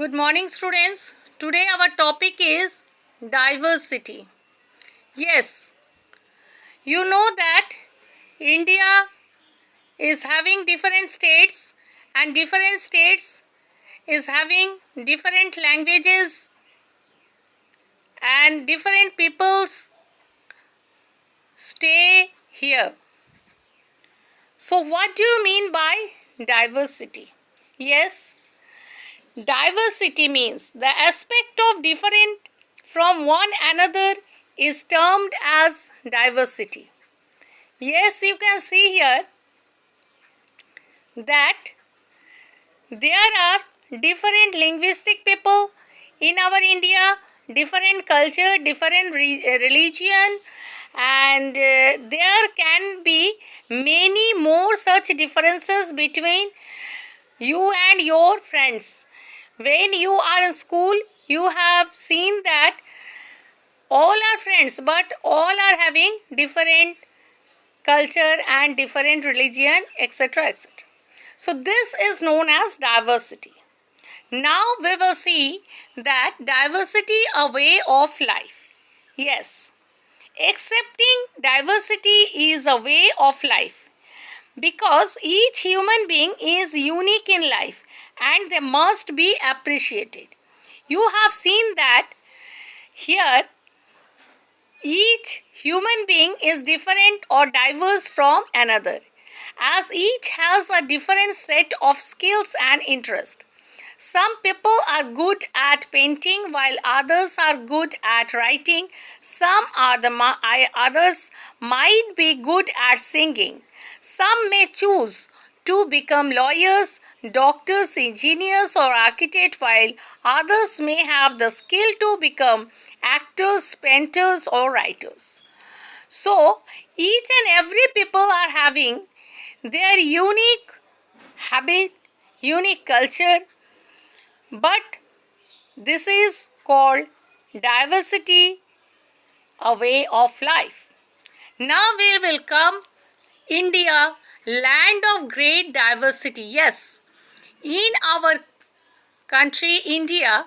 Good morning, students. Today our topic is diversity. Yes, you know that India is having different states and different states is having different languages and different peoples stay here. So what do you mean by diversity? Yes, diversity means the aspect of different from one another is termed as diversity. Yes, you can see here that there are different linguistic people in our India, different culture, different religion, and there can be many more such differences between you and your friends. When you are in school, you have seen that all are friends, but all are having different culture and different religion, etc., etc. So this is known as diversity. Now we will see that diversity a way of life. Yes, accepting diversity is a way of life because each human being is unique in life and they must be appreciated. You have seen that here each human being is different or diverse from another, as each has a different set of skills and interests. Some people are good at painting while others are good at writing. Others might be good at singing. Some may choose to become lawyers, doctors, engineers, or architects, while others may have the skill to become actors, painters, or writers. So, each and every people are having their unique habit, unique culture, but this is called diversity, a way of life. Now we will come India, land of great diversity. Yes, in our country India,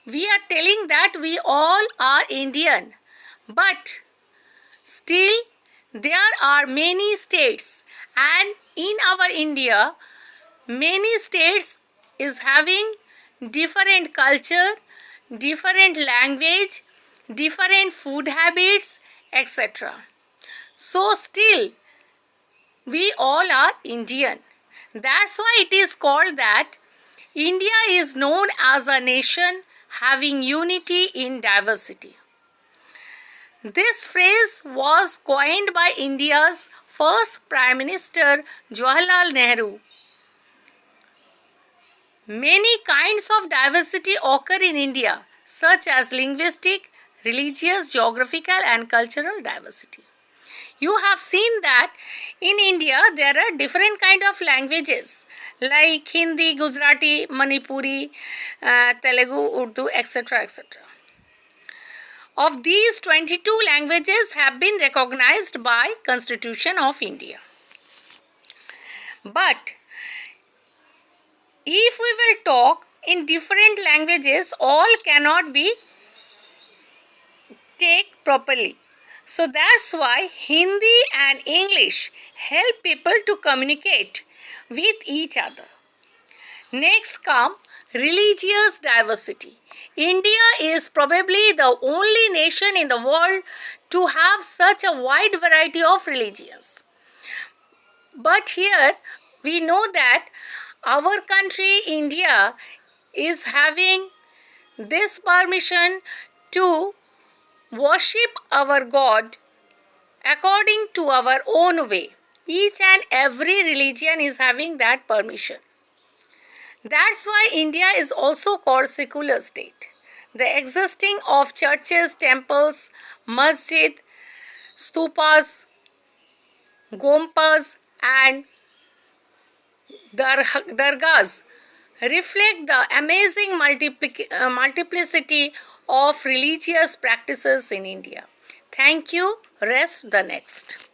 we are telling that we all are Indian, but still there are many states, and in our India many states is having different culture, different language, different food habits, etc. So still we all are Indian. That's why it is called that India is known as a nation having unity in diversity. This phrase was coined by India's first Prime Minister Jawaharlal Nehru. Many kinds of diversity occur in India, such as linguistic, religious, geographical, and cultural diversity. You have seen that in India there are different kind of languages like Hindi, Gujarati, Manipuri, Telugu, Urdu, etc., etc. Of these, 22 languages have been recognized by Constitution of India. But if we will talk in different languages, all cannot be taken properly. So that's why Hindi and English help people to communicate with each other. Next come religious diversity. India is probably the only nation in the world to have such a wide variety of religions. But here we know that our country India is having this permission to worship our God according to our own way. Each and every religion is having that permission. That's why India is also called secular state. The existing of churches, temples, masjid, stupas, gompas and dargahs reflect the amazing multiplicity of religious practices in India. Thank you. Rest the next.